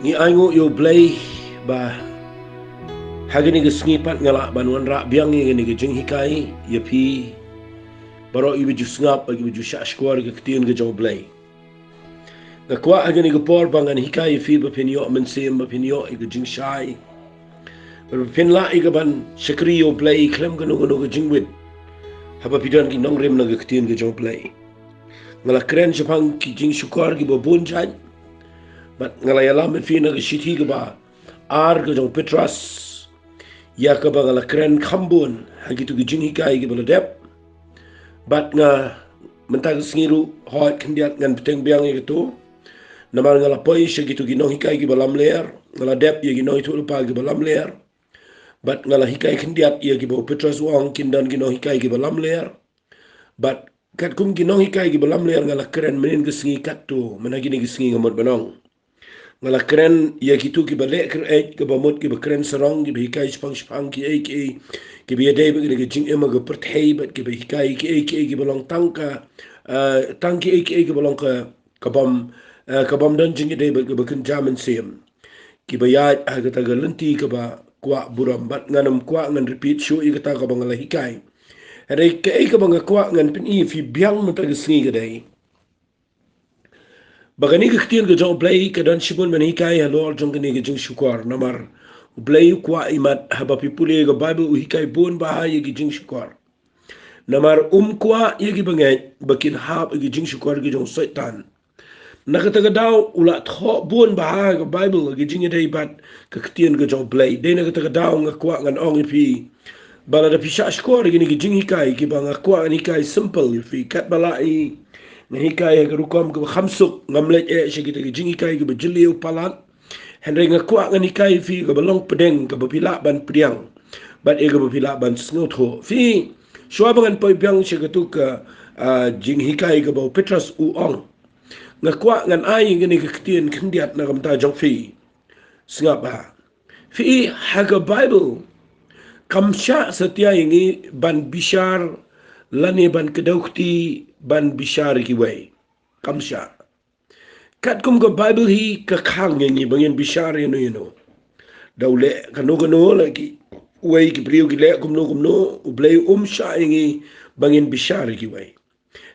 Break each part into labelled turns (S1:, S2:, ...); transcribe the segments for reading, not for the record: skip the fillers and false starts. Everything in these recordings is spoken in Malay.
S1: Ni aingo yo blay ba hagini ke sengipat ngala banuan rak biang ni ke jing hikai ya pi baro ibu ju sngap bagi ibu ju syashkwar ke ketien ke jauh blay ngakwa hagini ke por bangan hikai ya fi bapinyo mensim bapinyo ke jing shai bapin la ke ban syakri yo blay klem ke no ke jing wit haba pidan ki nong rem na ke ketien ke jauh blay ngala keren Jepang ki Jingshukor ki bo Bunjaid but ngala yalam fi na ke shiti ke ba ar ke jong Petras ya ke ba ngala keren khambun hagitu ke jing hikai ke baladep but nga mentag sengiru hot kendiat ngan peteng biang ye gitu namar ngala poi segitu ki no hikai ke balam ler ngala dep ye ki no itu lupa ke balam ler but ngala hikai kendiat ye ki bo Petras wang kindan ki no hikai ke balam ler but kat kum ki no hikai ke balam ler ngala keren menin ke sengi kat tu menagi ni ke sengi ngamot banong ngala keren ya gitu ki balek ke bamut ki keren serong ki hikai spang ki bi dei ki jing ema ke perthei bat ki hikai ki balong tangka tangki ki balong ka bam dan jing dei ke ken jaman sem ki bayat aga ta galenti ke ba kwa buram bat nganam kwa ngan repeat show i kata ka bangala hikai hare ke bang kwa ngan pin i fi biang mata ke sngi ke dei bagani ke khtian ke jong play ke dan shibun men hikai halor jong ke ni ke Jingshukor namar play kwa imat haba pipule ke bible hikai bon ba ye ke Jingshukor namar kwa ye ke bangai bakin hab ke Jingshukor ke jong setan nakata ke daw ula tho bon ba ke bible ke jing dei bat ke khtian ke jong play de nakata ke daw ngakwa ngan ong fi bala da pisha skor ke ni ke jing hikai ke bang akwa ni hikai simple fi kat balai na hikai ke rukom ke khamsuk ngamlet shigita ke jing hikai ke bajili palat henry ngakwa ngan hikai fi ke balong pedeng ke bapila ban priang bat e ke bapila ban snotho fi swabangan poi biang shigatu ke jing hikai ke bau Petras uong ngakwa ngan ai ngani ke ketien kendiat na kamta jong fi sngapa fi haga bible kamsha setia ingi ban bishar lani ban kedaukti ban bishar ki way kamsha kat kum ko bible hi ka khang ingi bangin bishar you know daule kano lagi way ki priu ki le kum no ublay sha ingi bangin bishar ki way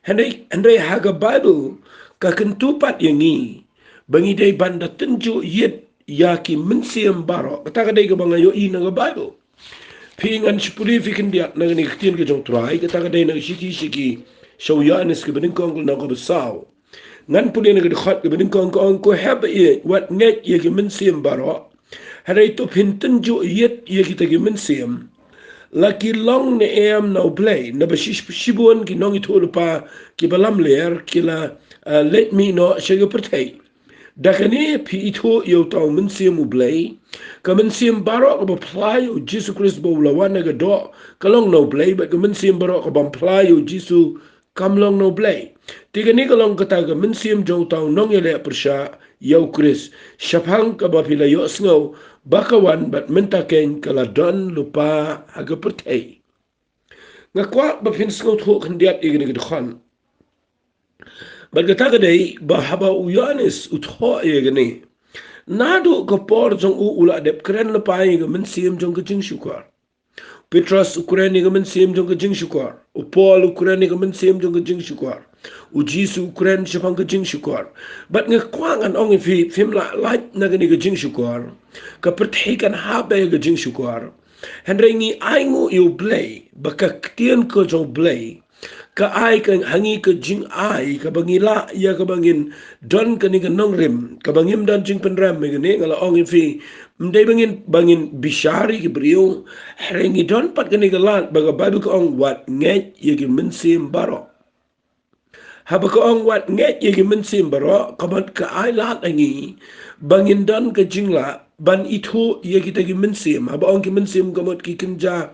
S1: Henry haga bible ka kentupat ingi bangi dai banda tenju yet yaki mensiam baro kata kadai ka bangayo ina ga bible pingan sepuluh fikin dia nang ni ketien ke jong trai kata kadai nang siki so yanes ke bening kong nang ko besau ngan puli nang de khat ke bening kong ko have ye what net ye ke mensiam baro hari to pinten jo yet ye kita ke mensiam laki long ne am no play na bashish shibun ki nong itu lupa ki balam ler kila let me know shege pertai dakani pi itu yo tau mensiam ublay ka mensiam barok ka apply o Jesus Christ bo lawan ga do kalong no play but ka mensiam barok ka apply o Jesus kam long no play tiga ni kalong kata ka mensiam jo tau nong ele persha yo Chris shapang ka ba pila yo sngo bakawan bat mentaken kala don lupa aga pertai ngakwa ba fin sngo tho khandiat igni ga khan Bagata kadai bahaba uyanis utho egni nado ko por jong ula dep kren lepai ga mensim jong ke Jingshukor Petras Ukraine ga mensim jong ke Jingshukor u Paul Ukraine ga mensim jong ke Jingshukor u Jisu Ukraine shapang ke Jingshukor bat nga kwangan ong fi fimla light na ga ni ke Jingshukor ka perthikan habe ga Jingshukor henrengi aingu you play baka ktien ko jong play ka ai ka hangi ka jing ai ka bangila ya ka bangin don ka ni ka nong rim ka bangim dan jing penram me ne ngala ong fi mdai bangin bishari ki brio rengi don pat ka ni ka lat baga bible ka ong wat nget ye ki mensim baro haba ka ong wat nget ye ki mensim baro kamat ka ai lat angi bangin don ka jingla ban itu ye kita ki mensim haba ong ki mensim kamat ki kenja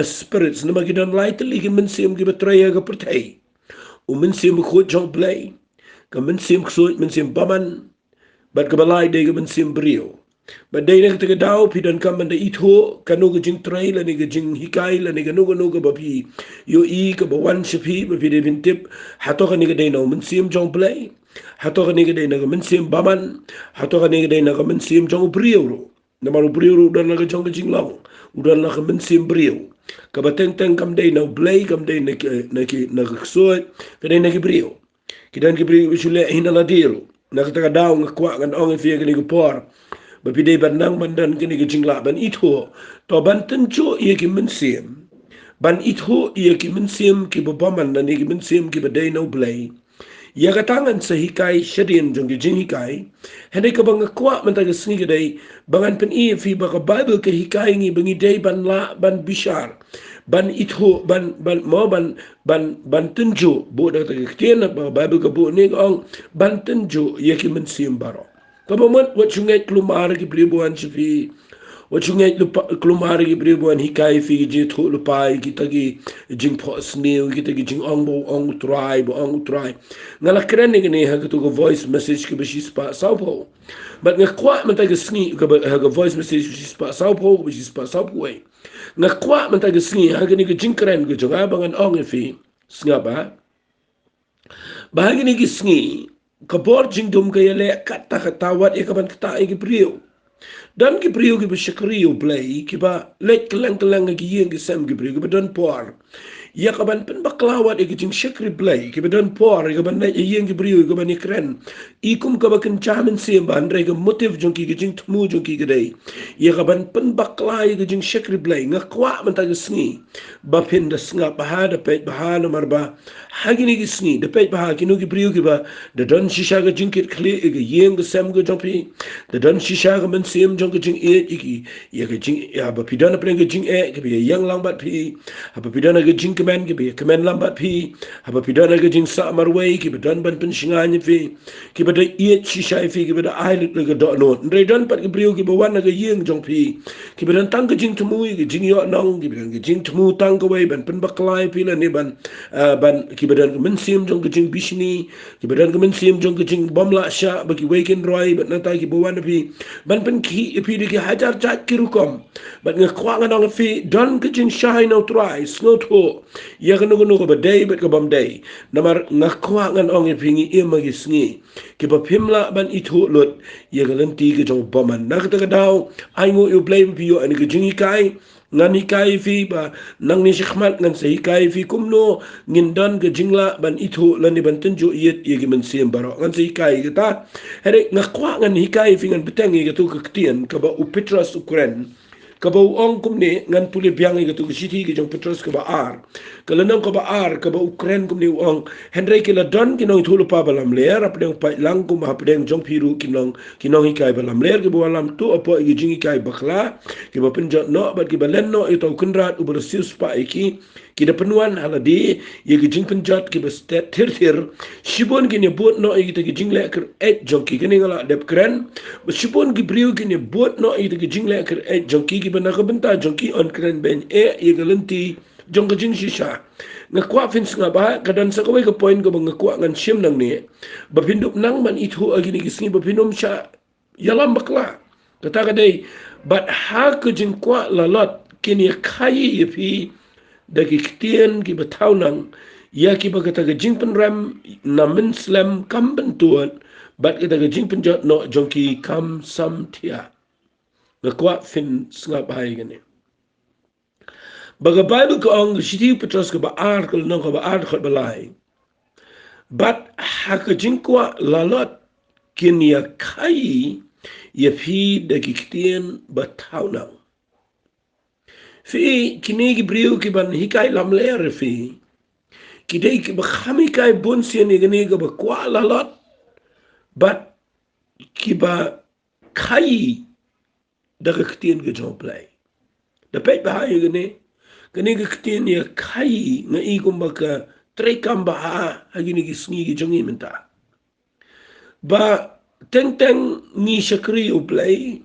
S1: spirits nama ki don lightly ki mensim ki betraya ka pertai u mensim ko jong play ka mensim so mensim baman bat ka balai de ka mensim brio but de nak ta daw pidan kam da itu kanu ka jing trai la ni ka jing hikai la ni ka no ka bapi yo i ka bawan shafi ba pi de bintip hato ka ni ka de no mensim jong play hato ka ni gede na mensim baman, hato ka ni gede na mensim jong brio. Namar brio udan na jong jinglong, udan na mensim brio. Ka bateng teng kam day na blay kam day na ksoy, ka day na brio. Kidan ki brio usule hinala diro. Nakataka daw nga kwa kan ong fiya kini por. Bapide ban nang bandan kini jingla ban itho. To ban tencho iya ki mensim. Ban itho iya ki mensim ki babaman na ni ki mensim ki baday na blay. Ya katangan sa hikay syadin jong jing hikay, henday ka bang akwa man taga sngi day, bangan pen iya fi baka Bible ka hikay ngi bangi day ban la ban bishar, ban itho ban tenjo bo da taga ktiyan na Bible ka bo ni ong ban tenjo yaki men sim baro. Kapamat wat sungay klumara ki pribuan si fi Wachungai klumari ki bribuan hikai fi ji thu lupai kita ki jing pho sneu kita ki jing ong try ngala kren ni ha to voice message ki bishi spa saupo but nga kwa man ta sngi ka ha voice message bishi spa saupo bishi spa saupo nga kwa man ta sngi ha ni ki jing kren ki jonga bangan ong fi snga ba ni ki sngi ka bor jing dum ka yele kata wat e ka ban kata e ki priu dan ki priu ki bishakriu play ki ba lek kelang ki yeng ki sam ki priu ki ba dan por ya ka ban pen baklawat e ki jing shakri play ki ba dan por ki ba na yeng ki priu ki ba ni kren ikum ka ba ken chamen sim ban re ki motive jong ki jing tmu jong ki gdei ya ka ban pen baklai ki jing shakri play nga kwa man ta sngi ba pen da snga ba ha da pe ba ha no marba hagini ki sngi da pe ba ha ki no ki priu ki ba da don shisha ga jing ki kle ki yeng ki sam ga jong pi da don shisha ga men sim jong jing e iki ya ke jing ya ba pidana preng ke jing e ke bi yang lang bat pi ha ba pidana ke jing kemen ke bi kemen lang bat pi ha ba pidana ke jing sa marway ke bi dan ban pen singa ni fi ke ba de e shisha fi ke ba da ai le ke do no re dan pat ke brio ke ba wan ke yeng jong pi ke bi dan tang ke jing tmu ke jing yo nong ke bi dan ke jing tmu tang ke wei ban pen baklai pi la ni ban ke bi dan men sim jong ke jing bishni ke bi dan ke men sim jong ke jing bomla sha ba ki weekend roi ban na ta ki ba wan pi ban pen ki pi de ki hajar chat ki rukom ban nga kwa nga nong fi don ke jing shai no try snot ho ya ga no ko ba day bat ka bam day namar nga kwa nga nong fi ngi e ma gi sngi ki ba pimla ban itho lot ya ga lan ti ke jong boman na ka ta daw ai ngo you blame pi yo ani ke jing kai ngan hikai fi ba nang ni shikmat ngan sa hikai fi kumno ngin don ke jingla ban itho lan ni ban tenjo yet ye gi men sim baro ngan sa hikai kita here nga kwa ngan hikai fi ngan beteng ye to ke tien ka ba u petras ukren ka ba ong kumne ngan puli biang ye to city ke jong petras ka ba ar ka lanang ka ba ar ka ba ukren kumne ong henry ke la don ki nong thulu pa balam ler apdeng pa lang kum apdeng jong piru ki nong hikai balam ler ke ba lam tu apo ye jing hikai bakla ke ba penjot no ba ki ba len no ito kunrat u ber sis pa iki ki da penuan haladi ye ki jing penjot ki ba stet thir shibon ki ne bot no ye ki jing le ker et jong ki ni ngala dep kren ba shibon ki briu ki ne bot no ye ki jing le ker et jong ki ba na ka benta jong ki on kren ben e ye galenti jong ka jing shisha nga kwa fins nga ba kadan sa kawai ka point ko ba nga kwa ngan shim nang ni ba pindup nang man ithu agini kisngi ba pinum sha yalam bakla kata kadai but ha ka jing kwa lalot kini kai yepi dagi ktien ki batau nang ya ki ba kata ga jing pen ram na min slam kam bentuan but kata ga jing pen jot no jong ki kam sam tia nga kwa fin nga ba gani baga Bible ko ang shiti petros ko ba article nang ko ba article balai but haka jinkwa lalot kin ya kai ya fi da kiktien batauna fi kini ki briu ki ban hikai lam ler fi kidai ki ba khami kai bon sien ni gani ko ba kwa lalot but ki ba kai da kiktien ke joplay da pe ba ha gani kani ka ktien ya kai nga i kumbaka trekam ba ha hagini ki sngi ki jongi menta ba teng ni shakri uplay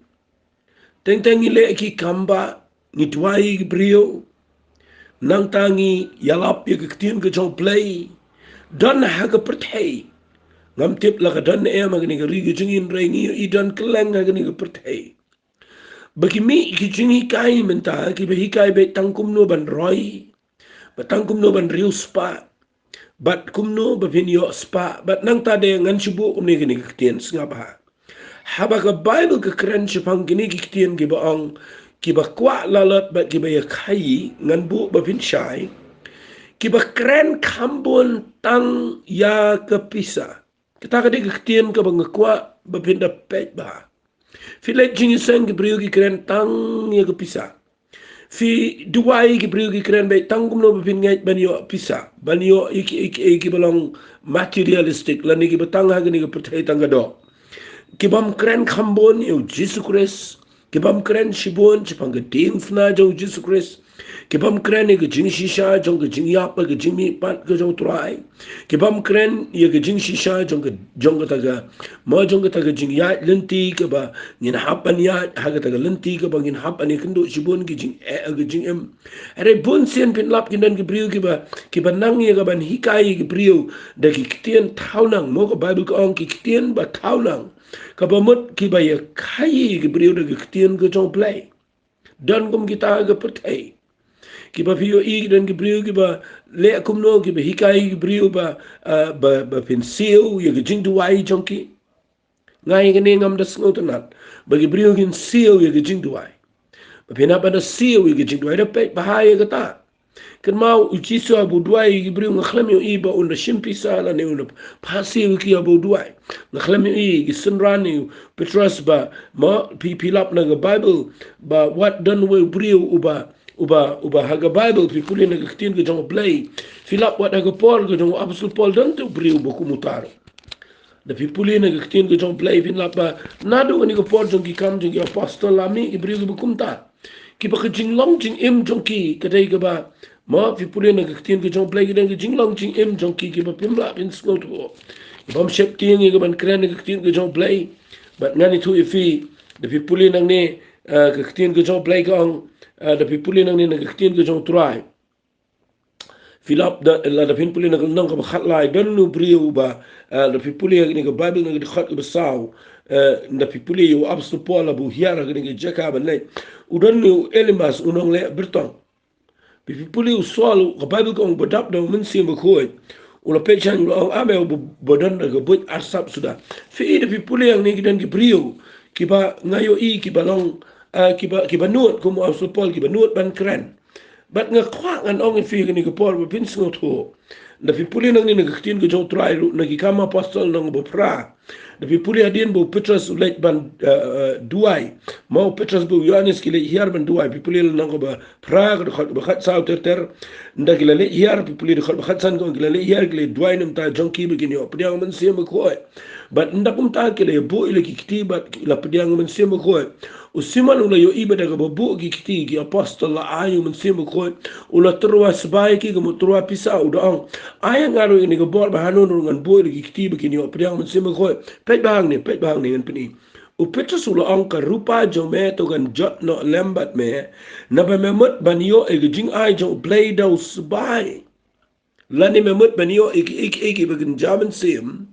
S1: teng ni le ki kamba ni twai ki brio nang tangi yalap ya ki ktien ka jong play don ha ka perthei ngam tip la ka don e ma gani ka ri ki jongi rei ni i don kleng ha gani ka perthei bagi mi ki jingi kai menta ki ba hikai be tangkum no ban roi ba tangkum no ban riu spa bat kumno bapin yo spa bat nang tade ngan shubu umni gini kitien sngapa haba ka bible ka kren chupang gini kitien gi baong ki ba kwa lalat bat ki ba ya khai ngan bu bapin shai ki ba kren kambon tang ya kapisa kita ka di kitien ka bang kwa bapin da pet ba filet jingiseng ki brio ki kren tang ya kapisa fi duwai ki brio ki kren bay tangum no bapin ngay banyo pisa banyo iki balong materialistic lani ki batang ha gani ki pertai tangga do kibam kren khambon yo Jesus Christ kibam kren shibon chipang ke ding fna jo Jesus Christ kibam kren ke jing shisha jong ke jing yap ke jing mi pat ke jong trai kibam kren ye ke jing shisha jong ke taga ma jong ke taga jing ya lenti ke ba ngin hapan ya ha ke taga lenti ke ba ngin hapan ke ndo shibon ke jing em are bon sen pin lap kin dan ke brio ke ba nang ye ke ban hikai ke brio da ki tien thaunang mo ko bible ko ong ki tien ba thaunang kabamut ki ba ye khai ke brio da ki tien ke jong play dan kum kita ke pertai ki ba fio i dan ki brio ki ba le kum no ki ba hikai ki brio ba ba pensil ye ki jing duai jonki ngai ke ne ngam da sngotanat ba ki brio kin seal ye ki jing duai ba pena ba da seal ye ki jing duai da pe bahaya ka ta kan mau uci so abu duai ki brio ngakhlem yo i ba un da shimpi sala ne un pasil ki abu duai ngakhlem yo i ki sunrani petros ba ma pilap na ga bible ba what done we brio uba haga bible pi puli na kitin ke jong play filap wat haga paul ke jong apostol paul dan tu brio buku mutar da pi puli na kitin ke jong play filap ba nadu ni ko paul jong ki kam jong ki apostol lami ki brio buku mutar ki ba jing long jing im jong ki kadai ke ba ma pi puli na kitin ke jong play ke dan jing long jing im jong ki ba pimla bin skot ko bam shep ting ke ban kren ke kitin ke jong play but ngani tu ifi da pi puli nang ne ke kitin ke jong play ka da pipuli nang ni nagkitin ko jong try filap da la da pipuli nang nang ka khat lai don nu brio ba da pipuli ni ko bible nang di khat ba saw da pipuli yo absu pola bu hiara ni jaka ba nei udon nu elimas unong le bertong pipuli usol ko bible ko bodap da mun sim ko ula pechan lo ame bodon da go but arsap sudah fi da pipuli yang ni gidan ki brio ki ba ngayo i ki balong kiba nuot kumu apostol Paul kiba nuot ban kren bat nga kwa ngan ong fi ni ko Paul ba pin sngot ho da fi puli nang ni nagtin ko jong try lu nagikama apostol nang bo pra da fi puli adien bo Petrus ulet ban duai mau Petrus bo Yohanes ki le hiar ban duai fi puli nang ko ba pra ko ba khat saw ter nda ki le hiar fi puli ko ba khat san ko ki le hiar ki le duai nam ta jong ki begini op dia man sim ko bat nda kum ta ki le bo ile ki kitibat la pediang man sim ko usiman ula yo iba daga babu ki kiti ki apostol la ayu men simu ko ula terwa sebai ki mo terwa pisa uda ang ayang ngaro ini ko bor bahano ngan boy ki kiti begini opdiang men simu ko pet bang ni ngan peni u petrus ula ang ka rupa jome to gan jot no lembat me na ba memut banyo e jing ai jo play do sebai lani memut banyo iki begin jaman sim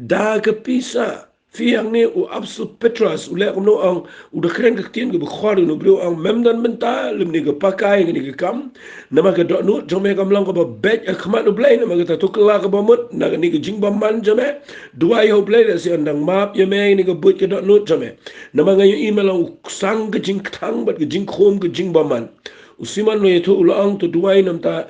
S1: da ka pisa fiang ni u absu Petrus u le no ang u de kren ketien ge bkhar no bro ang memdan menta lim ni ge pakai ni ge kam nama ge do no jome kam lang ko ba bet e khmat no blai nama ge ta to kla ge bamut na ni ge jing bam man jame duai ho blai da si andang map ye me ni ge but ge do no jame nama ge email ang sang ge jing thang bat ge jing khom ge jing bam man usiman no yeto ulang to duai nam ta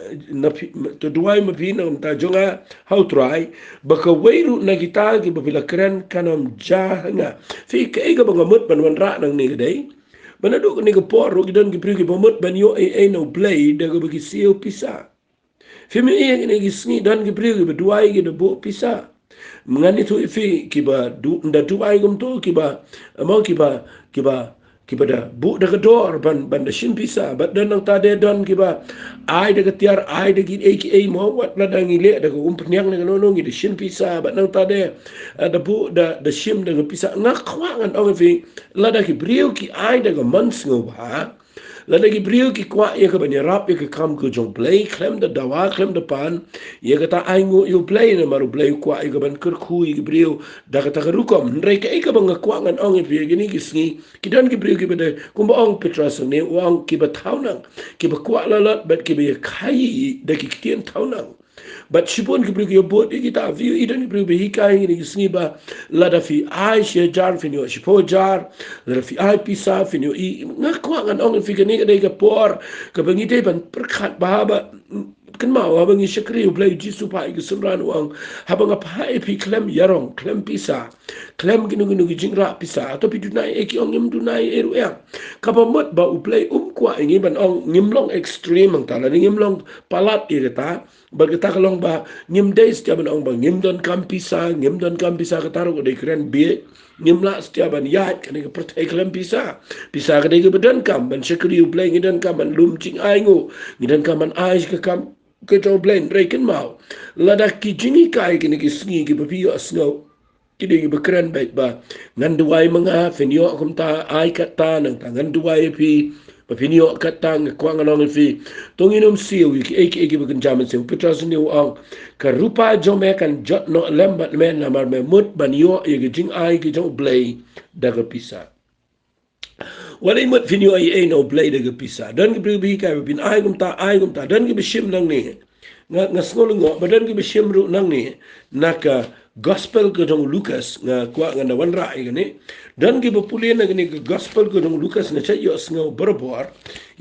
S1: to duai mapi nam ta jonga how try baka weiru na kita ki babila keren kanam jahanga fi ke ga bangamut ban wan ra nang ni dei banadu ni ko por ro gidan ki pri ki bamut ban yo e no play da go baki sio pisa fi mi e ni ki sngi dan ki pri ki duai ki do bo pisa mengani tu fi ki ba du nda duai gum to ki ba mau ki ba da bu da dor ban da shin pisa bat dan nang tade don kiba ai da tiar ai da gi aka mo wat la dang ile da ko pnyang na no ngi da shin pisa bat nang tade da bu da shim da pisa nga khwangan ong fi la da ki brio ki ai da ga mans ngo ba la da ki brio ki kwa ye ka ban rap ye ka kam ko jong play klem da dawa klem da pan ye ka ta ai ngo yo play na maru play kwa ye ka ban kur khu ye brio da ka ta rukom ndai ka ka ban kwa ngan ong fi gi ni ki sngi ki dan ki brio ki ba kumba ong Petrus ne wang ki ba thaunang ki ba kwa la la bat ki ba khai da ki tien thaunang But shipon ki bring your boat kita view idan bring be hikai ni sniba la da fi ai she jar fin yo shipo jar la fi ai pisa fin yo I na kwa ngan ong fi ni ka por ka bangi te ban perkhat bahaba kan mau habang I shakri play jisu pa I sumran wang habang apa pi klem yarong klem pisa klem ginu ginu jingra pisa atau pi dunai eki ong ngim dunai eru ya kapamot ba play kwa ingi ban ong ngimlong extreme ang tala ngimlong palat ta bagata kalong ba ngim days tiaban ong ba ngim don kampisa kataro ko de kren be ngimla tiaban yat kan ke pertai klem pisa ka de bedan kam ban shakri play ngidan kam ban lum ching aingo ngidan kam ban ais ke kam ke to blend reken mau lada ki jini kai kini ki sngi ki papi asno kini ki bekran baik ba ngan duai manga fenyo kum ta ai kata nang tangan duai pi papinyo kata ngkwang anong fi tonginom siu ki eki beken jaman siu petras ni ang ka rupa jome kan jot no lembat men namar me mut ban yo ye ki jing ai ki jong blay daga pisa walay mat finyo ay no blay daga pisa dan ki pribi ka bin ai gum ta dan ki bishim nang ni nga ngolongo badan ki bishim ru nang ni naka gospel ko dong Lucas nga kwa nga na wanra ay gani dan ki bapuli na gani gospel ko dong Lucas na chay yo nga borobor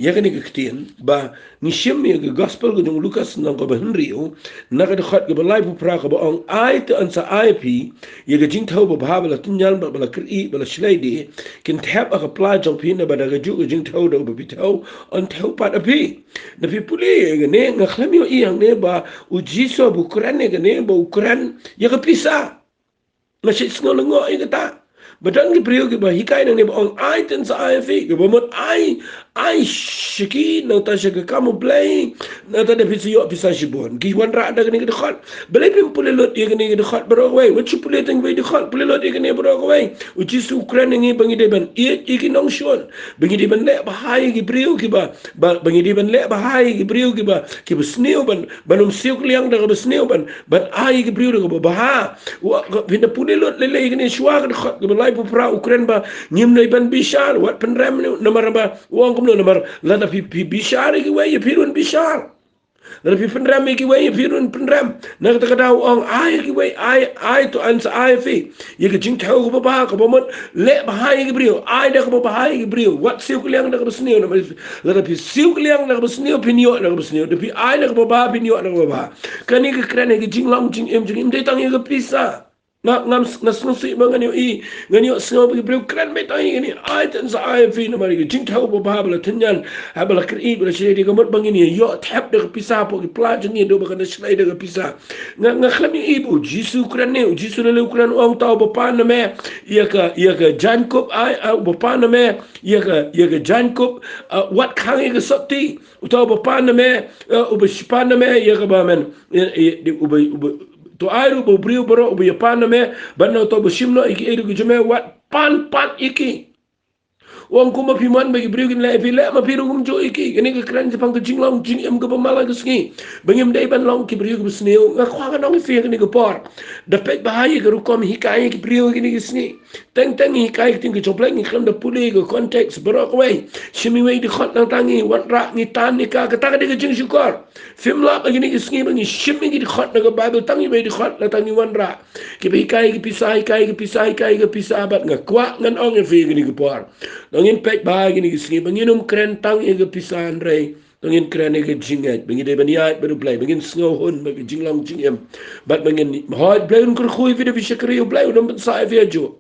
S1: ya gani kitin ba ni shim ya gospel ko dong Lucas nang ko ba Henryo na ka dakhat ka balay pu pra ka ba ang ay to an sa IP ya ga jing thaw ba bala tunyan ba bala kri bala shlady kin tap a apply jong pin na ba da ga ju ga jing thaw do ba bitaw an thaw pat api na pi puli ya gani nga khlam yo iyang ne ba u jiso bu Quran ne gani ba Quran ya ka pisa masih ngolongo ay kata badan ki priyo ki ba hikai nang ne ba ong ai ten sa ai fi ki ba mot ai shiki na ta shaka kamu play na ta de pisiyo pisa shibon ki wan ra da ni ki khot bele pim pule lot ye ni ki khot bro way what you pule teng we di khot pule lot ye ni bro way uchi su Ukraine ngi bangi de ban ye ki nong shon bangi de ban le ba hai ki priyo ki ba bangi de ban le ba hai ki priyo ki ba sneo ban banum siuk liang da ba sneo ban ai ki priyo da ba ha wa vinda pule lot le le ni shwa ka khot ki ba pra Ukraine ba nyim nei ban bishar wat penram namar ba wong kum namar lada pi bishar ki we pirun bishar lada pi penram ki we pirun penram na kata kata wong ai ki we ai to ans ai fi ye ki jing thau ko ba ko mot le ba hai ki brio ai da ko ba hai ki brio wat siu kliang da ko sneo na lada pi siu kliang da ko sneo pinyo da ko sneo da pi ai da ko ba pinyo da ko ba kani ki krane ki jing long jing em de tang ye ko pisa ngam ngasnusi mangani ngani sngo bi bro kran me tai ngani ai tan sa ai fi na mari jing thau bo ba bla tanyan ha bla kri bla shei di gamot bangini yo tap de pisa po ki pla jing do ba kana shlai de pisa nga khlami ibu jisu kran ne jisu le kran ong tau bo pa na me ya ka jankop ai bo pa na me ya ka jankop wat khang ye ka sati tau bo pa na me uba shipa na me ya ka ba men uba to airu bo brio boro bo yapana me banno to bo shimno iki eru jume wat pan iki wong kuma piman bagi brio gin la vile ma piru gum jo iki ini ke kran jepang ke jinglong jing em ke pamala ke ski bangim dai ban long ki brio ke sneu nga khwa ga nong fi ni ke por da pek bahaya ke rukom hikai ki brio gin ke sni teng hikai ting ke jopleng ni kham da puli ke context borok wei shimi wei di khot nang tangi wat ra ni tan ni ka ta de ke Jingshukor film la bagi ni ke sni bangi shimi ki di khot na ke bible tangi wei di khot na tangi wan ra ki hikai ki pisa bat nga kwa ngan ong fi ni ke por dongin pek bagi ni sini banginum krentang ega pisan rei dongin kren ega jingat bangi de baniat baru play bangin snow hun bagi jinglang jingem bat bangin hot play un kurkhui video bishakri play un sa via jo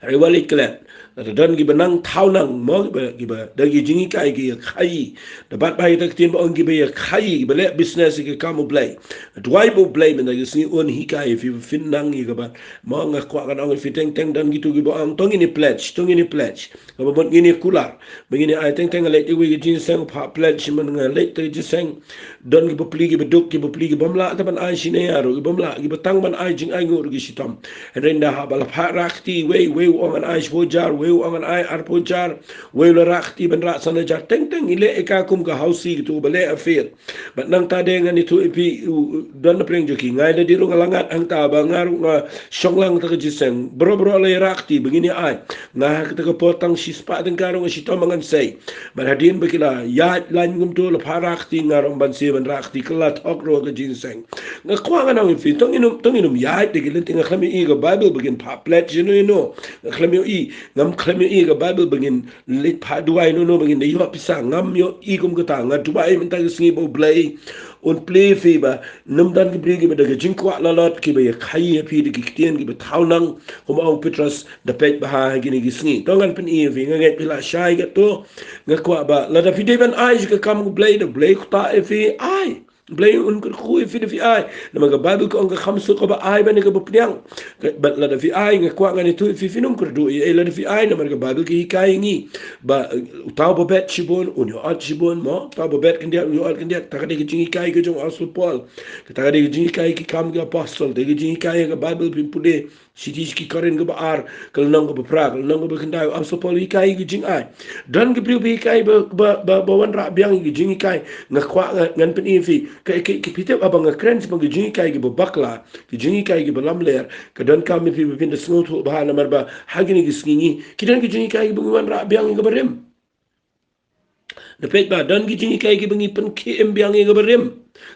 S1: rewali klan dan gi benang thau nang mo gi ba dagi jingi kai gi khai dapat bai tak tin ba ong gi ba khai ba le business gi kamu play dwai bo play men dagi sini on hi kai if you fin nang gi ba mo nga kwa kan ong fi teng dan gitu gi ba ong tong ini pledge ga ba bon ini kular begini ai teng le gi jin sang pa pledge men nga le te ji sang don gi ba pli gi ba duk gi ba pli gi bamla ta ban ai sine aro gi bamla gi ba tang ban ai jing ai ngur gi sitam renda ha bala pha rakti we weu ongan ai bojar weu ongan ai arpojar weu la rakti ben rak sana jar teng ile eka kum ka hausi tu bale afir bat nang ta dengan itu ipi dan preng joki ngai da diru ngalangat ang ta ba ngaru nga songlang ta jiseng bro le rakti begini ai nah kita ke potang si spa den karo nga si tomangan sei bat hadin bekila ya lan ngum tu la parakti ngaru ban si ben rakti kelat okro ka jiseng nga kwanga na ipi tong inum ya de gilen tinga khami i ga bible begin pa plet you khami i ngam khami i ga bible begin lit pa duai no begin de yo pisa ngam yo i kum ka ta nga duai men ta singi bo blai und play fiba num dan ki brigi daga jinkwa lalot ki be khai pi de kitien ki be thaunang hom au petras da pet baha gini gisni tongan pen i vi ngai pila shai ga to ngakwa ba la da fideban ai ka kam blay de blay ta e fi ai blay un ko khu fi de fi ai na maga bible ko nga khamsu ko ba ai ba ne ka bupnyang ba la da fi ai ngakwa ngani tu fi finum ko do e la da fi ai na maga bible ki kai ngi ba ta bo bet chibon un yo at chibon mo ta bo bet kan dia yo at kan dia ta ka de jingi kai ke jong asul Paul kata de jingi kai ki kam ga apostle de jingi kai ga bible pin pude sitis ki karen ga baar kal nang ga pra kal nang ga kandai asul Paul kai ga jing ai dan ga priu kai ba wan ra biang ga jingi kai nga kwa ngan pen fi ki pite abang ga krens ba ga jingi kai ga bakla ki jingi kai ga lamler ka dan kam fi bin de snot ba na marba hagini gi sngi ki dan ga jingi kai ga wan ra biang ga barem na pet ba dan gi jingi kai gi bangi pen ki embiang ga barem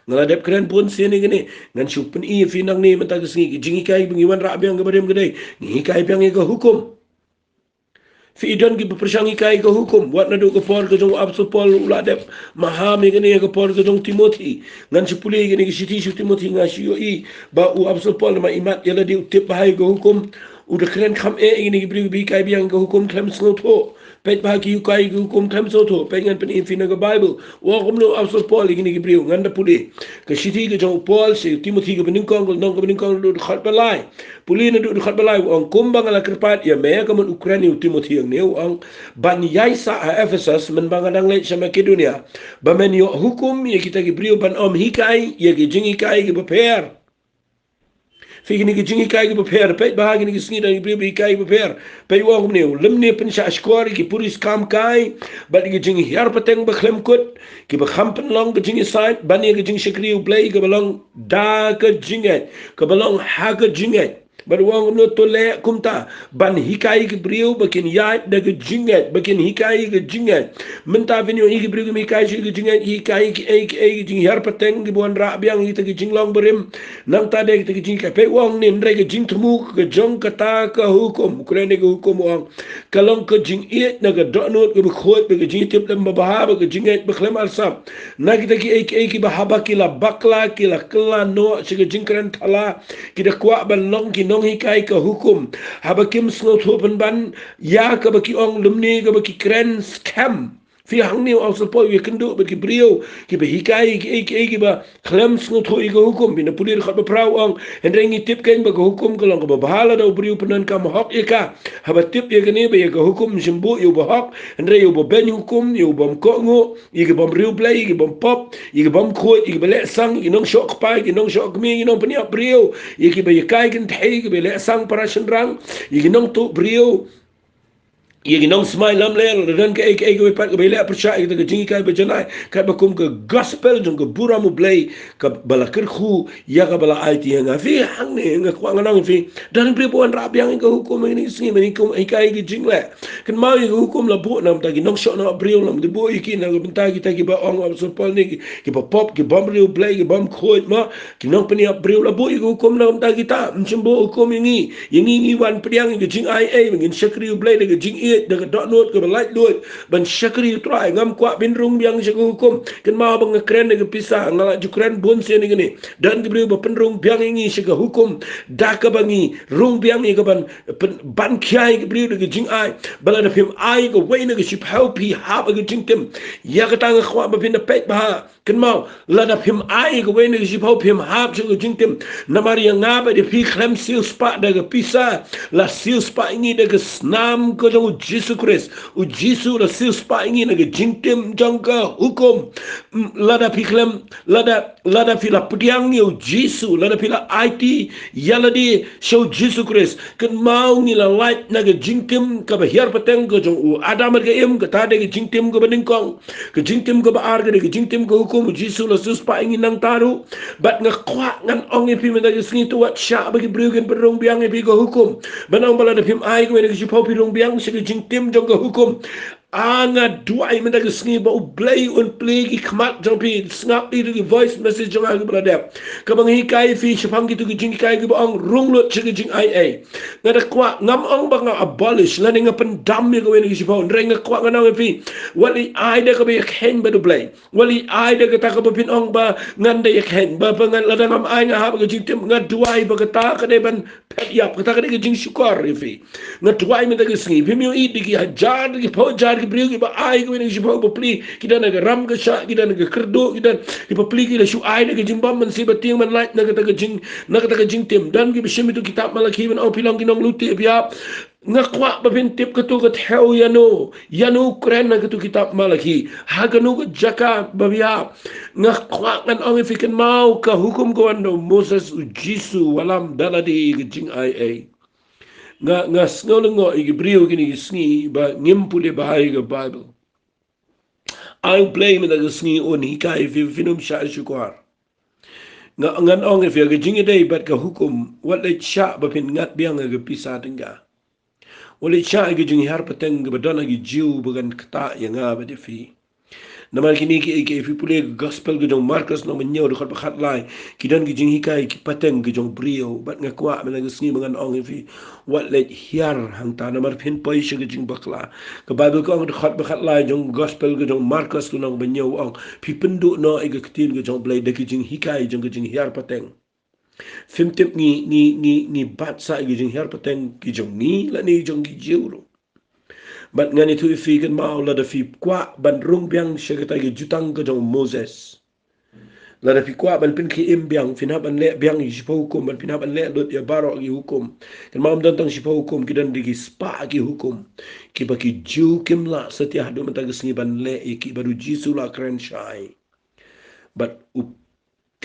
S1: ngaladep keren pun sini gini ngan supen i finang ni menta gesngi jingi kai bangi wan ra biang ga barem gede ngi kai biang ga hukum fi dan gi persangi kai ga hukum wat na do ga por ga jong apso pol uladep mahami gini ga por ga jong timothy ngan supuli gini gi siti timothy nga siyo i ba u apso pol ma imat yala di utip bahai ga hukum udah keren kham gini gi bri kai biang ga hukum klem snotho pet bagi kai hukum kam soto pengan pen infina ga bible wa kumno apostol paul gini gi briu nganda puli ke siti ga jong paul se timothy ga bening kong nong ga bening kong do khat balai puli na do khat balai ong kumbang ala kerpat ya me ga mun ukraini timothy ang neu ang ban yai sa ephesus men bangadang le sa makedonia ba men yo hukum ye kita gi briu ban om hikai ye gi jingi kai gi beper Figi ni jingi kai gi beper pe bahagi ni singi dan gi kai beper pe wa ngum ne lemne pen sha skor gi puris kam kai ba gi jingi her pateng ba khlem kut gi ba khampen long gi jingi side ba ni gi jingi shikri u play gi balong da ga jingi ka balong ha ga jingi ba wa ngum no to le kumta ban hikai gi briu ba kin ya da gi jingi ba kin hikai gi jingi menta vinyo gi briu gi kai gi jingi hikai gi jingi her pateng gi bon ra biang gi ta gi jinglong berim nang ta de gi jingi pe wong ni ndre ge jing tmu ge jong kata ka hukum kurene ge hukum wong kalong ke jing e na ge do no ge khot ge jing tip lam ba ha ge jing e be khlem al sap na ge ki ki ba ha ba ki la bakla ki la kla no se ge jing kran thala ki de kwa ban long ki nong hi kai ka hukum ha ba kim sno thopen ban ya ka ba ki ong lumni ge ba ki kran scam fi hang ni also po ye kendo be ki brio ki be hikai ki ba khlem snut ho igo hukum bin pulir khat ba prau ong hendrengi tip ken ba hukum ko long ba bahala do brio penan kam hok eka haba tip ye gani be ye hukum jimbu yo ba hok endre yo ba ben hukum yo bom ko ngo ye bom brio play ye bom pop ye bom khoi ye be le sang ye nong shok pa ye nong shok mi ye nong pnia brio ye ki be ye kai ken thai ye be le sang para shenrang ye nong to brio ye nong smile lam le ran ke ek pat ke bele percaya ke jingi kai bejanai kai bakum ke gospel jong ke bura mu blay ke balakir khu ya ke bala it nga fi hang ne nga kwa ngang fi dan pri bon rap yang ke hukum ini singi meni kum kai ke jing le kan mau ye hukum la bu nam ta gi nong shot na brio lam de bo iki na ke benta kita ki ba ong so pol ni ki ba pop ki bom brio blay ki bom khoi ma ki nong peni brio la bo ye hukum na ta kita mchimbo hukum ini ngi wan priang ke jing ai ngin shakri blay ke jing daga dot note ke light load ban shakri try ngam kwa bin rung biang jago hukum kan ma bang kren ke pisa ngala jukren bon se ni gini dan ke bri ba penrung biang ngi shiga hukum da ka bangi rung biang ni ke ban khyai ke bri ke jing ai bala da phim ai ke wei ne ke ship help hi ha ba ke jing tem ya ka tang khwa ba bin da pet ba kan ma la da phim ai ke wei ne ke ship help him ha ke jing tem na mari nga ba de phi khlem sil spa da ke pisa la sil spa ngi da ke snam ko jong Jesu Christ u Jesu la sil spa ingin aga jingtem jangka hukum lada piklem lada pila pediang ni u Jesu lada pila IT yala di show Jesu Christ kan mau ni la light naga jingtem ka bahir pateng ko jong u adam ga em ka tade ga jingtem ko beningkong ka jingtem ko ba ar ga jingtem ko hukum u Jesu la sil spa ingin nang taru bat nga kwa ngan ong epi mena gisni tu wat sha bagi brugen perong biang epi ko hukum banang bala da pim ai ko mena gipo pirong biang se jingtem jong ko hukum anga duai mena gisni ba ublay un play ki khmat jong pi snap di di voice message jong ag bala da ka bang hi kai fi chapang ki tu ki jing kai ki ba ong rung lot che jing ai nga da kwa ngam ong ba nga abolish la nga pendam mi ko mena gipo renga kwa nga na epi wali ai da ka be khen ba du blay wali ai da ka ta ka ba pin ong ba ngan da yen ba pangan la ngam ai nga ha ba jing tem nga duai ba ta ka de ban pet yap ka ta ka de Jingshukor fi nga duai mi da gisni pi mi i di ki hajar ki po jar ki brio ki ba ai ko ni jipo ba pli ki da nga ram ga sha ki da nga kerdo ki da ki pa pli ki la shu ai da ki jimbam man si ba ting man light na ka ta ka jing tem dan ki bi shimi tu kitab malaki man au pilong ki nong luti ya nga kwa ba bin tip ka tu ka theo yano kren na ka tu kitab malaki ha ka nu ka jaka ba biya nga kwa kan ong fikan mau ka hukum ko ando Moses u Jesu walam daladi ka jing ai nga sngolengo igi brio gini gisni ba ngimpule bahai ga Bible I blame na gisni on hikai fi finum sha shukwar nga ngan ong fi ga jingi dai bat ka hukum wat le cha ba pin ngat biang ga pisa tinga wala cha ga jingi har pateng ba dona gi jiu bugan kata yang ba de fi namal kini ki fi pule gospel ga jong Marcus no menyo de khat bakhat lai ki dan gi jingi kai ki pateng ga jong brio bat nga kwa mena gisni bangan ong fi wat le hiar hang ta namar pin poi shi ga jing bakla ka Bible ko ong de khat bakhat lai jong gospel ga jong Marcus no menyo ong fi pendu no ga ktin ga jong blai de gi jing hikai jong ga jing hiar pateng Fim tip ni bat sa gi jing her pateng gi jong ni la ni jong gi jiuro bat ngani tu fi kan mau la da fi kwa ban rung biang shagata gi jutang ga jong Moses la da fi kwa ban pin ki im biang fin ha ban le biang gi sipo hukum ban pin ha ban le lot ya baro gi hukum kan mam dan tang sipo hukum ki dan gi spa gi hukum ki ba ki ju kim la satya hadu mata gi sni ban le ki baru jisu la kren shai but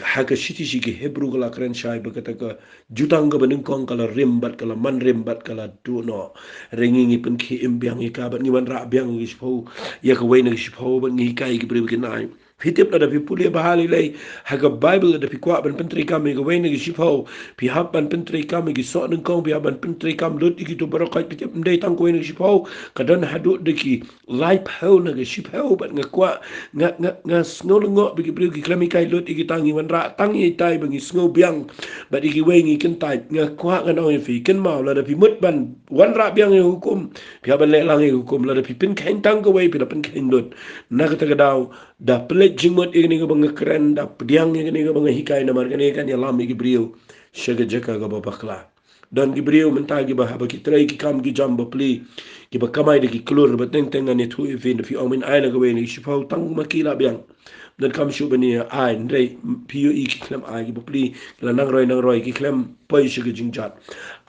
S1: haka shiti shiki Hebrew kala keren shai berkata ke jutang ke beningkong kala rimbat kala man rimbat kala duno rengingi pen ki imbiang ika bat ngiman rak biang ngi shpau ya ke wei ngi shpau bat ngi kai ki beri kenai hitip ada pi pulia bahali lei haka Bible ada pi kwa ban pentri kami ke wei ngi shpau pi hap ban pentri kami ki so ningkong pi hap ban pentri kam lut iki tu barakai pi tip ndai tang ko ngi shpau kadan hadu deki lai pau ngi shpau bat ngakwa nga snolngo bi beri ki klami kai lut iki tangi ra tangi tai bangi sngo biang ba di wengi ken tai nga kwa nga no fi ken mau la da pi mut ban wan ra biang e hukum pi ban le lang e hukum la da pi pin khen tang ko wei pi la pin khen dot na ka ta daw da plet jingmot e ni ga bang kren da diang e ni ga bang hikai na mar ne kan ya lam gi brio shaga jaka ga ba bakla dan gi brio menta gi ba ha ba ki trai ki kam gi jamba pli ki ba kamai de ki klur ba teng teng ne tu e fi fi omin ai na ga we ni shifau tang makila biang dan kam shu bani ai ndai pio ki klem ai ki bopli la nang roi ki klem pai shi gi jingjat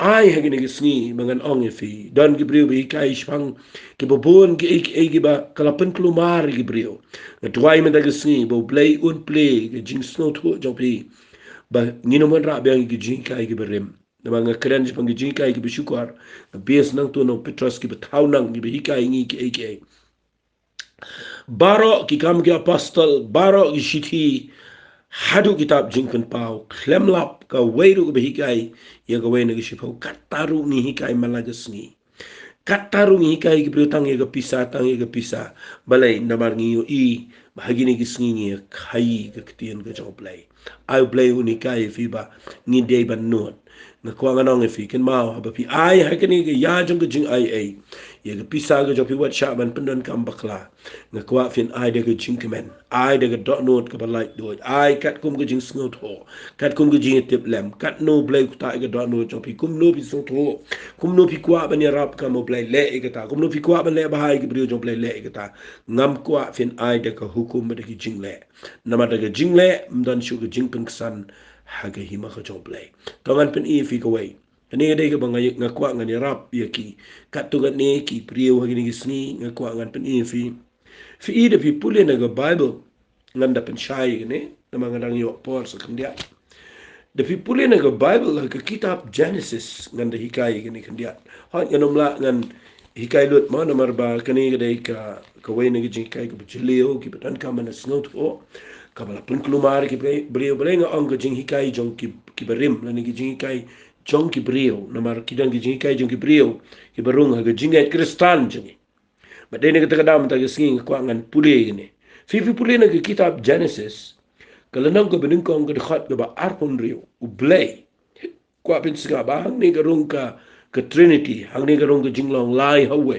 S1: ai ha gi ne sni mangan ong fi dan gi brio bi kai shpang ki bobon ki gi ba kala pen klumar gi brio na twai men da gi sni bo play un play gi jing sno tu jo pi ba ngino man ra bang gi jing kai gi berem na mga kren shpang gi jing kai gi bishukar na bes nang tu no petros ki bethau nang gi bi kai ngi ki baro ki kam ki apostol baro ki shithi hadu kitab jingkan pau klemlap ka weiru be hikai ya ga weina ki shipau kataru ni hikai malagasni kataru ni hikai ki brutang ya ga pisa balai namar ngi yo i bahagini ki sngi khai ka ktien ka joblay ai blay unikai fiba ni dei ban not na kwa nganong fi ken mau haba pi ai hakani ga ya jong jing ai ya ga pisa ga jopi wat sha ban pendon kam bakla na kwa fin ai de ga jing kemen ai de ga dot not ka balai do ai kat kum ga jing sngot ho kat kum ga jing tip lem kat no blay ku ta ga dot no jopi kum no pi so tho kum no pi kwa ban ya rap ka mo blay le ga ta kum no pi kwa ban le ba hai ga brio jo blay le ga ta ngam kwa fin ai de ka hukum ba de ki jing le na ma de ga jing le mdan shu ga jing pen ksan haga hima ka joblay kaman pen i fi ka wei Ani ada ke bangai ngakwa ngani rap ya ki katugat ne ki priyo hagi ni sni ngakwa ngan pen fi ida fi pule na ga Bible nganda pen shai ne nama ngadang yo por sa kandia. Da fi pule na ga Bible ha ka kitab Genesis nganda hikai gini kandia. Ha nganom la ngan hikai lut ma namar ba kani ga dai ka wai na gi hikai ka bchilio ki patan ka mana snot ho ka bala pun klumar ki brio brenga ang ga jing hikai jong ki berim la ni gi hikai jong ki brio namar ki dang gi hikai jong ki brio ki barung ha ga jingai kristan jing ba dai ne ga ta dam ta ga sing ko ngan pule gini fi pule na ga kitab Genesis kalau nang ko bening ko ang khat ko ba arpon rio u blay ko apin siga ba hang ni garung ka Trinity hang ni garung ka jinglong lai hawe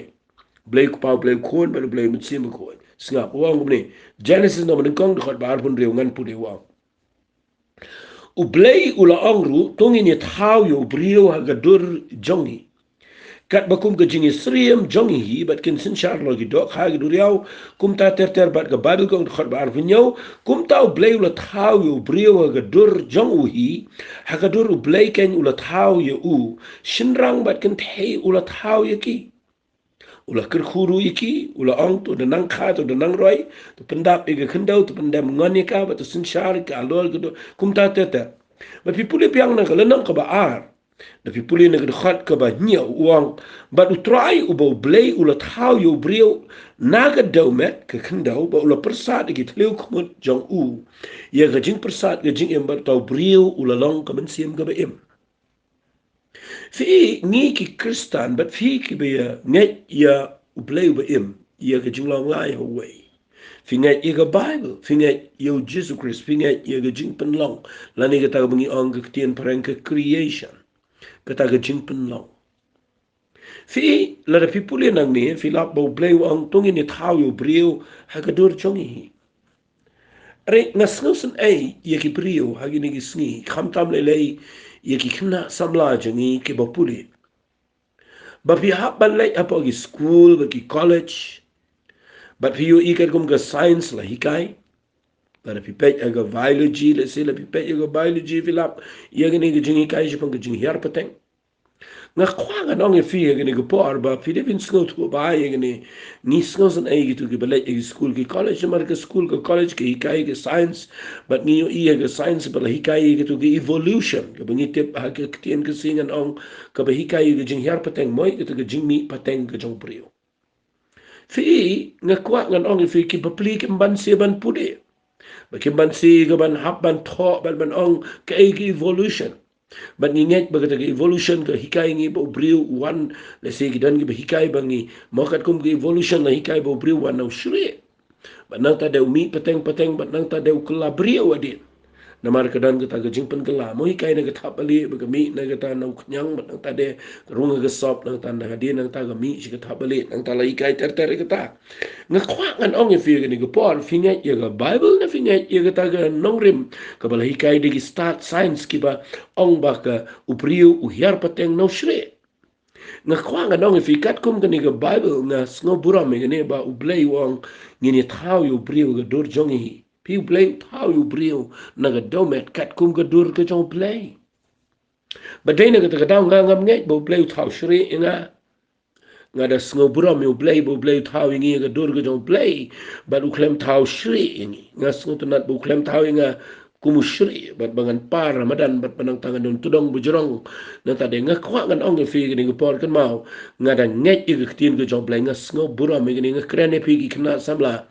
S1: blay ko pa blay kon ba blay mit sim ko singa wang ni Genesis no bening ko khat ba arpon rio ngan puli wang u blay ula angru tongin ye thau yo brio ha gadur jongi kat bakum ke jingi sriem jongi hi bat kin sin char lo gidok ha giduriau kum ta ter bat ga bible kong khot bar vinyo kum ta blay ula thau yo brio ga dur jong u hi ha ga dur u blay ken ula thau yo u shinrang bat kin thei ula thau ye ki ula kir khuru iki ula ong to de nang kha to de nang roi to pendap e ga khendau to pendam ngani ka bat sin char ka lol gido kum ta ter but people piang na kala nang ka ba ar da fi puli na gad ka ba nia uang ba u try u ba blay u la thau yo brio na ga dau met ka khandau ba u la persat gi tleu khmut jong u ye ga jing persat ga jing em ba tau brio u la long ka men sim ga ba em fi ngi ki kristan but fi ki ba ya net ya u blay ba em ye ga jing long lai ho wei fi ngai ye ga bible fi ngai yo jesus christ fi ngai ye ga jing pen long la ni ga ta ba ngi ong ga tien parang ka creation kata ga jing pen long fi la da fi puli nang ni fi la bo blay ang tongi ni thau yo brio ha ga dur chongi re ngas ngusen ai ye ki brio ha gi ni gi sngi kham tam le le ye ki khna samla jangi ke bo puli ba fi ha ban le apo gi school ba ki college ba fi yo i ka kum ga science la hikai la da fi pe ga biology le se la fi pe ga biology fi la ye gi ni gi jingi kai jipang gi jingi har pateng nga kwanga nong e fi gani go por ba fi de vin school to ba ye gani ni school san ai gitu ke bale e school ki college mar ke school ko college ke hikai ke science but ni yo i ke science bala hikai gitu ke evolution ke bangi tip ha ke tien ke singan ong ke ba hikai ke jing hiar pateng moi ke ke jing mi pateng ke jong prio fi nga kwa ngan ong e fi ki ba pli ke ban se ban pude ba ke ban se ke ban hap ban tho ban ong ke evolution but nginget baga taga evolution ka hikai ngi bo briu one let's say gidan gi hikai bangi mokat kum gi evolution na hikai bo briu one now shri but nang ta de umi pateng but nang ta de kala briu adin namar kadan ga taga jingpan kala mo hikai na ga thapali baga mi na ga ta nau khnyang but nang ta de runga ga sop nang ta na hadin nang ta ga mi shi ga thapali nang ta la hikai ter ga ta nga kwangan ong e fi ga por finga ye ga bible na finga ye ga ta ga nongrim ka bala hikai de gi start science ki ba ong ba ka upriu u hiar pateng no shre nga kwangan ong e fi kat kum ga ni ga bible nga sngo bura me ne ba u blay wong ni ni thau yu briu ga dur jongi pi blay thau yu briu na ga domet kat kum ga dur ga jong blay ba dai na ga ta ga dang nga ngam ngai bo blay thau shre nga nga da sngo bura me bo blay thau ngi ga dur ga jong blay ba u klem thau shri ngi nga sngo to nat bo klem thau nga kumu shri bat bangan par ramadan bat panang tangan don tudong bujrong na ta de nga kwa ngan ong fi ni ga por kan mau nga da nget i ga tin ga jong blay nga sngo bura me nga krane fi gi kna samla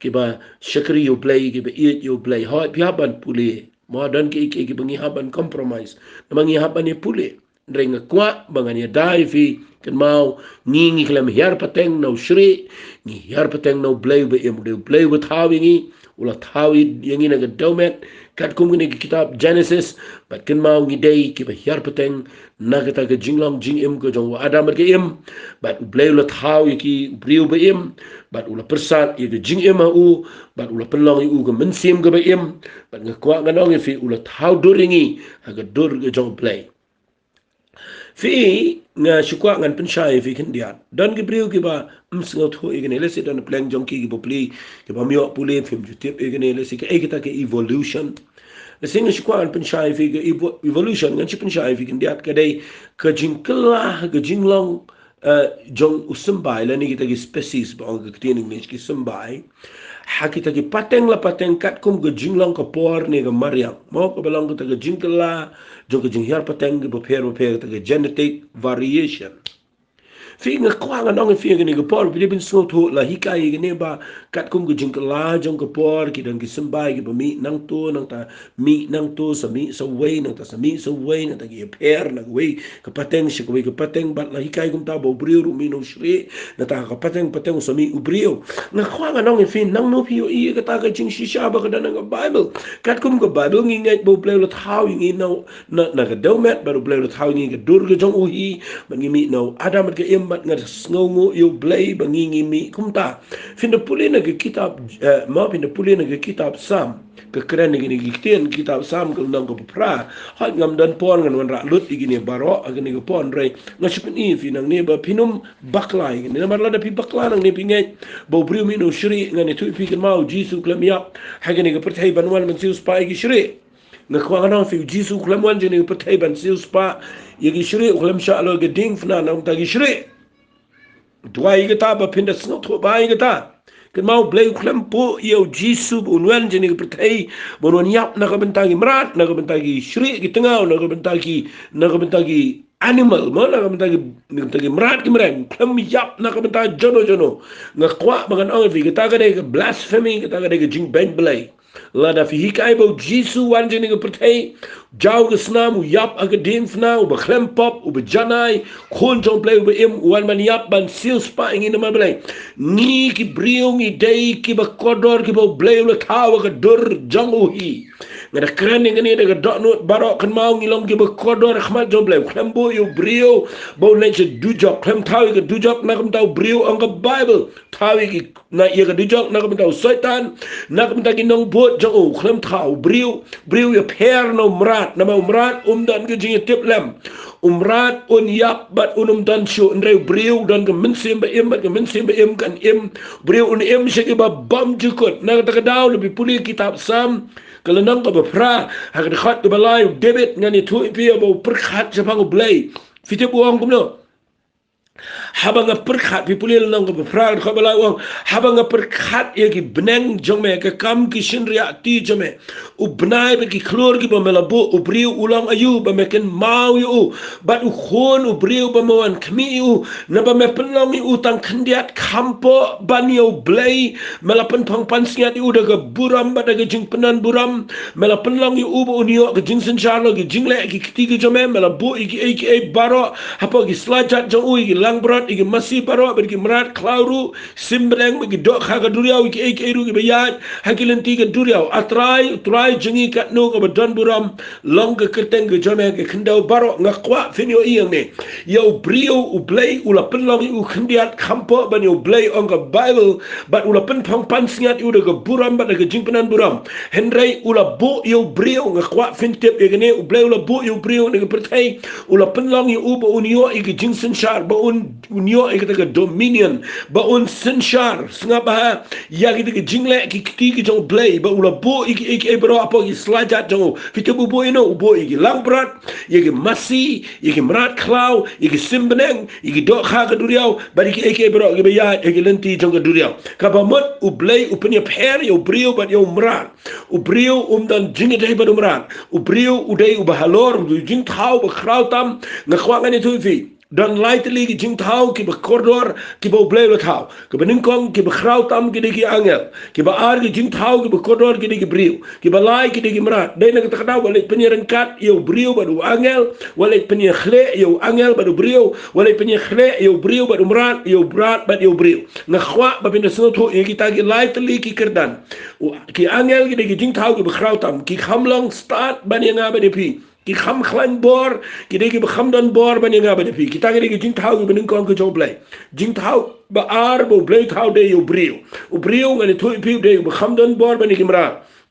S1: ki ba shakri yo blay ki ba eat yo blay ha pi haban puli mo dan ki bangi haban compromise bangi haban ni puli ring kwa bangan ya dai fi kan mau ngi klem hiar pateng no shri ngi hiar pateng no blay ba em blay with hawingi ula thawi yangi na ga domet kat kum ni kitab Genesis but kan mau ngi dei ki ba hiar pateng na ga ta ga jinglong jing em ko jong adam ke em but blay ula thawi ki briu ba em but ula persat i ga jing em u but ula penlong u ga mensim ga ba em but nga kwa ga nong fi ula thaw duringi ha ga dur ga jong blay fi nga shukwa ngan pensai fi kendiat don gibriu ki ba msngot ho igene lesi don plan jong ki bo pli ki ba myo puli film youtube igene lesi ki kita ke evolution Sehingga syukuran pensyai fi ke evolution ngan si pensyai fi kendiat kadai ke jingkelah ke jinglong jong usembai la ni kita gi species ba ke tin English ki sembai ha kita gi pateng la pateng kat kum ke jinglong ke por ni ke mariang mau ke belong kita ke jingkelah jong ke jinghiar pateng ke beper ta ke genetic variation fi nga kwa nga nong fi nga ni ko por bi bin so to la hikai ni ba kat kum gu jing la jong ko por ki dan ki sambai ki ba mi nang to nang ta mi nang to sa mi sa wei nang ta sa mi sa wei nang ta ki per nang wei ka pateng shi ko wei ka pateng ba la hikai kum ta bo brio ru mi no shri na ta ka pateng sa mi u brio nga kwa nga nong fi nang no pi o i ka ta ka jing shi sha ba ka dan nga bible kat kum ko bible ngi ngai bo ple lo thau ngi no na ka do met ba ple lo thau ngi ka dur ga jong u hi ba ngi mi no adam ka mat ngat sngongo yo blay bangingi mi kumta finda pulina ke kitab ma finda pulina ke kitab sam ke keren ni gikten kitab sam ke nang ko pra hat ngam dan pon ngan wan ra lut igini baro agini ko pon re ngashipin i finang ne ba pinum baklai ni namar la da pi bakla nang ne pingai bo brio mi no shri ngani tu pi kan mau jisu klam yap hagini ko perthai banwan man sius pa igi shri ngakwa fi jisu klam wan jeni perthai ban sius pa igi shri klam sha lo ge ding fna nang ta gi shri dua igata ba pinda sno to ba igata kan mau blay klempo yo jisu unwan jeni ke pertai bonwan yap na ka bentagi mrat na ka bentagi shri ki tengau na ka bentagi animal ma na ka bentagi mrat ki mrem klem yap na ka bentagi jono ngakwa bangan ong fi kita ka de blasphemy kita ka de jing ben blay la da fi hikai bo jisu wan jeni ke pertai jau ke snam yap aga din fna u beklem pop u bejanai kon jong play u im wan man yap ban sil spa ingin ma blay ni ki briung i dei ki ba kodor ki bo blay u tawa ka dur jong u hi ngada keren ngani daga dot not barok kan mau ngilong ki ba kodor khmat jong blay klem bo u brio bo ne che du jok klem tawi ka du jok na kam taw brio ang ka bible tawi ki na ye ka du jok na kam taw satan na kam ta ki nong bot jong u klem taw brio ya per no mrat nama umrat dan ke jing tip lem umrat un yap bat dan shu ndre brio dan ke mensim ba im bat ke mensim ba im kan im brio un im shi ba bam jukut na ta daw lebih puli kitab sam kalau nang ka pra ha ka khat ke balai debit ngani tu pi ba perkhat japang blay fite buang kumno habang perkhat pi pulil nang ko prag ko bala wang habang perkhat ye ki beneng jome ke kam ki shinria ti jome u bnai be ki klor ki bamela bo u briu ulang ayu ba me ken mau yu bat u khon u briu ba mawan khmi yu na ba me penlong yu tang khandiat khampo banio blai mela pen phang pan siat yu daga buram ba daga jing penan buram mela penlong yu u bo unio ke jing sen charlo ki jingle ki ti ki jome mela bo iki baro hapo ki slajat jong u ki lang brot iki masih paro bagi merat klauru simbreng bagi dok khaga duriau iki eru ki bayat hakilen tiga duriau atrai jengi kat no ko badan buram long ke keteng ke jome ke kendau baro ngakwa finio iang ne yo brio u blay ula penlong u khendiat khampo ban yo blay ong ka bible bat ula pen phang pan singat u de ke buram bat ke jingpenan buram henry ula bo yo brio ngakwa fintep ye ne u blay ula bo yo brio ne ke pertai ula penlong u bo unio iki jingsen shar bo unio kita dominion ba un senshar ngapa ya kita jingle ki jong play ba ula bo iki bro apa ki slajat jong fitabu bo ino bo iki langbrat iki masi iki mrat klau iki simbeneng iki dok kha ka duriau ba iki bro ki ya iki lenti jong ka duriau ka ba mot u play u punya pair yo brio ba yo mrat u brio dan jinge dai ba mrat u brio u dai u bahalor u jing thau ba krautam ngakwa ngani tu fi dan lightly ki jing thau ki ba corridor ki ba blay lo thau ki ba ningkong ki ba khrau tam ki de ki angel ki ba ar ki jing thau ki ba corridor ki de ki brio ki ba lai ki de ki mrat dai na ta kadaw wala penyeran kat yo brio ba du angel wala penye khle yo angel ba du brio wala penye khle yo brio ba du mrat yo brat ba yo brio na khwa ba bin so tho ye ki ta ki lightly ki kerdan ki angel ki de ki jing thau ki ba khrau tam ki khamlong start ban ya nga ba de pi ki kham khlan bor ki de ki kham don bor ban nga ba de pi ki ta ki jing thau ki bin kon ko jo blay jing thau ba ar bo blay thau de yo brio u brio ngani thu pi de ba kham don bor ban ki mra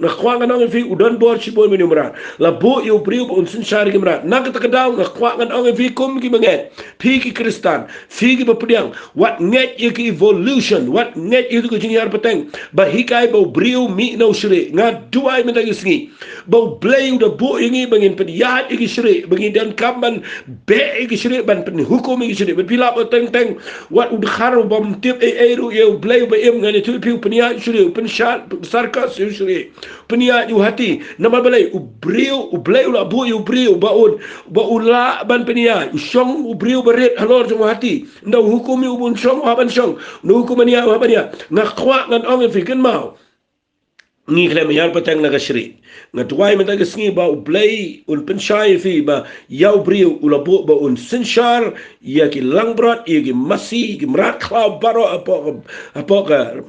S1: na kwa ngan fi udan bor chibon meni mrat la bo yo brio bo unsin shar gi mrat na ka daw na kwa ngan fi kum gi manget fi ki kristan fi gi bapdiang what net ye ki evolution what net ye ko jing yar pateng ba hikai bo brio mi no shri nga duai men dagi sngi bo blay da bo ingi bangin pen yat igi shri bangin dan kamban be igi shri ban pen hukum igi shri pila bo teng teng what ud kharo bom tip ru ye blay ba em ngani tu pi pen yat shri pen shat sarkas shri pen yat yu hati nama balai u brio u blay la bo yu brio ba la ban pen yat u shong u brio baret halor jong hati nda hukum yu bun shong ha ban shong no hukum ya ha ban ya na kwa ngan ong fi ken mau ngi klem yar patang na gashri nga tuwai mata gasngi ba u play un penshai fi ba yaw brio u labo ba un sinshar ya ki langbrat ya ki masi ki mrat klau baro apoka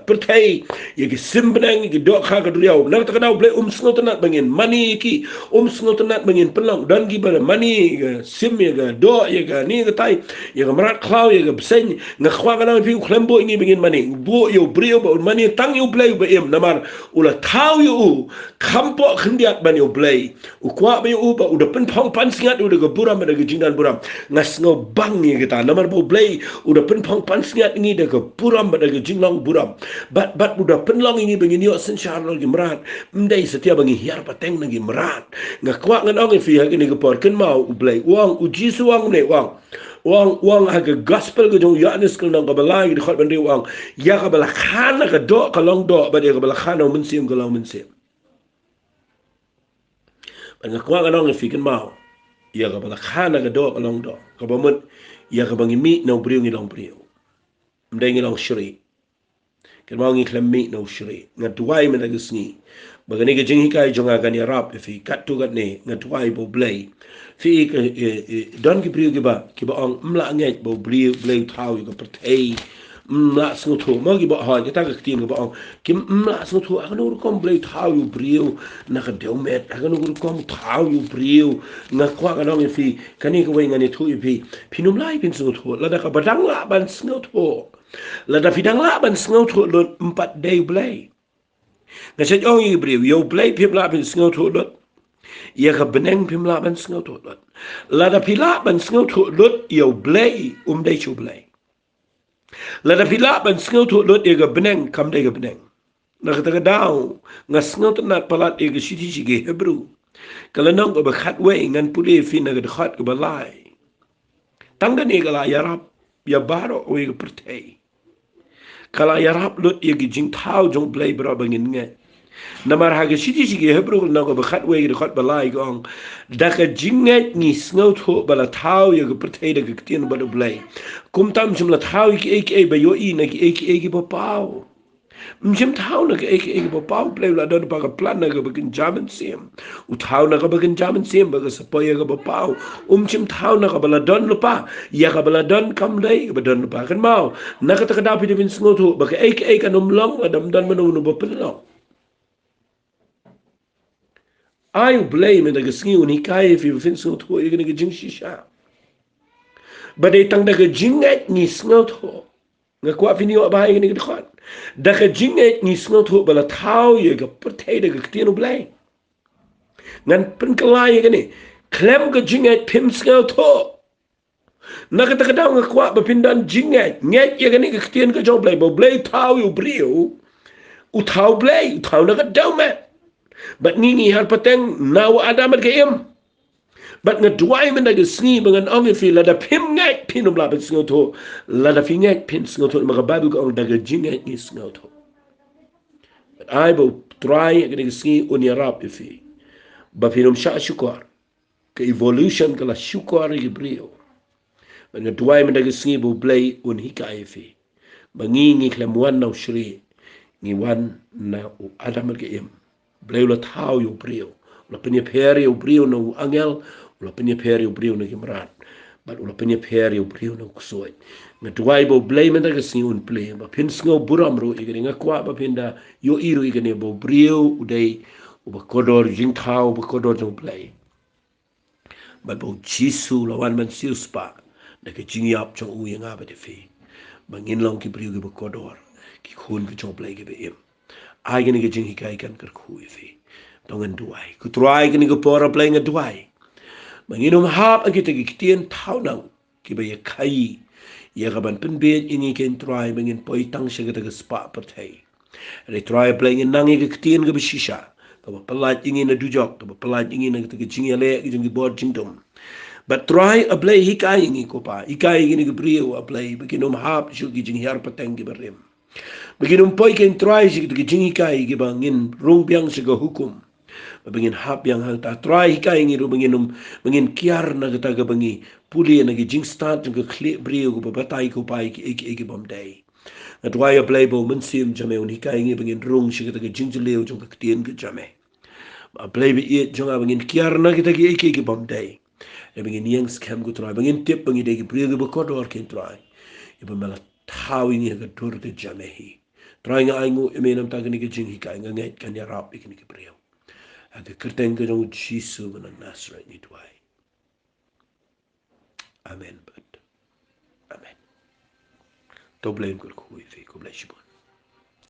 S1: pertai ya ki simbenang ki dok kha ka duriau na ta kana play sngotanat bangin mani ki sngotanat bangin pelang dan gi ba mani sim ya ga do ya ga ni ga tai ya ga mrat klau ya ga bsen nga khwa kana fi klembo ngi bangin mani bo yo brio ba un mani tang yo play ba namar ula tau yu kampo khendiat ban yu blay u kwa ba yu ba udah pen pong pan singat udah ke buram ada ke jingdan buram ngas ngo bang ni kita namar bo blay udah pen pong pan singat ini dah ke buram ada ke jinglong buram bat udah pen long ini begini yo sen syar lagi merat mdai setiap bangi hiar pateng lagi merat ngak kwa ngan ong fi ha ni ke por ken mau u blay uang uji suang ne uang agak gospel ke jong Yohanes ke nang kabalai di khot bandi uang ya kabala khana ke do kalong do ba dia kabala khana mensim kalau mensim ban kwa ngang fi kan mau ya kabala khana ke do kalong do kabamun ya kabangi mi no brio ngi long brio mdai ngi long shri kan mau ngi klemmi no shri ngadwai men agisni bagani ke jing hikai jonga kan ya rap fi kat tu kat ne ngadwai bo blay fi don ki brio ki ba ong mla ngai bo brio blay thau ko pertei mla snu thu mo ki ba ha ki ta ka tin ko ba ong ki mla snu thu akanu kom blay thau yu brio na ka deu met akanu kom thau yu brio na kwa ka dong fi kani ko wei ngani thu fi pinum lai pin snu thu la da ka badang la ban snu thu la da fidang la ban snu thu lo 4 day blay nga sa ong yu brio yo blay pip la pin snu thu lo ya ka beneng pim la ban sngau tu lot la da pila ban sngau tu lot yo blay dai chu blay la da pila ban sngau tu lot ya ka beneng kam dai ka beneng na ka ta daw nga sngau tu nat palat e ka shiti chi ge hebru kala nong ko ba khat we ngan puli fi na ka khat ka balai tangga ni kala ya rap ya baro we ka pertei kala ya rap lot ya ki jing thau jong blay bra bangin nge namar ha geshiti shige hebru na go bakhat we ge khat balai gong da ka jinget ni snau tho bala thau ye ge pertei de ge tien ba do blai kum tam jim la thau ki ek e ba yo i na ki ek ba pau mjim thau na ki ek ba pau blai la do ba ka plan na ge begin jaman sim u thau na ge begin jaman sim ba ge sapo ye ge ba pau jim thau na ge bala don lupa ya ge bala don kam dai ba don lupa kan mau na ka ta ka da pi de vin snau tho ba ke ek anum long adam dan manu no ba pelong I blame the Gasni Unikai if you think so to you're going to jing shisha. But they tang the jinget ni snot ho. The quaffini or buying in the hot. The jinget ni snot ho, but a tau you got potato tino blame. Nan pinkalai again. Clem ga jinget pim snot ho. Nakataka down a quap, but pindan jinget. Yet you're going to get a job blame, but blade tau you brio. Utau blade, tau naga down man. But nini har pateng now adamat kayem. But nga duai men nag sni bangan ong fi la da pim ngai pinum la bet sngoto la da fi ngai pin sngoto mga babu ko ong daga jingai ni sngoto. But I will try again sni unya rap fi. Ba pinum sha shukor ka evolution kala shukor ibrio. But nga duai men nag sni bo play un hikai fi. Bangi ngi klam wan na shri ngi wan na adamat kayem. Blay la tau yo brio la penya peri yo brio no angel la penya peri yo brio no kimrat but la penya peri yo brio no kusoi nga tuai bo blay men daga sin un play ba pin sngo buram ro igani nga kwa ba pinda yo iru igani bo brio udai ba kodor jing tau ba kodor no play but bo jisu la wan man siu spa da ke jing yap chong u nga ba de fi bangin long ki brio ki ba kodor ki khun ki chong play ki be im ai gani ga jing hikai kan ker kui fi tongan duai ku try gani ga pora play nga duai manginum hap ang kita gitien tau nang ki ba ye kai ye gaban pen be ini ken try mangin poi tang siya ga spa patay re try play nga nang ye gitien ga bishisha to ba palat ingi na dujok to ba palat ingi na ga jing ele ga jing board jingdom but try a play hikai ingi ko pa hikai gini ga brio a play beginum hap shu gi jing hiar pateng gi berim beginum poi ken try si ga jing hikai gi bangin rung biang siga hukum bangin hap yang hal ta try hikai ngi ru bangin kiar na gata ga bangi puli na gi jing start ga kle brio go batai ko pai ki bom day at why a play bo men sim jame un hikai ngi bangin rung shi ga jing leo jong ka tien ga jame a play bi it jong a bangin kiar na gata gi ki bom day e bangin yang scam go try bangin tip bangin de gi brio go ko dor ken try e ba mala tawi ni ga dur ga jame hi try nga ai ngu e menam ta ga ni ga jing hikai nga ngai kan ya rap ikni ki brio aga kerteng ke jong jisu mana nasra ni tuai amen but amen to blame ko fi ko bless you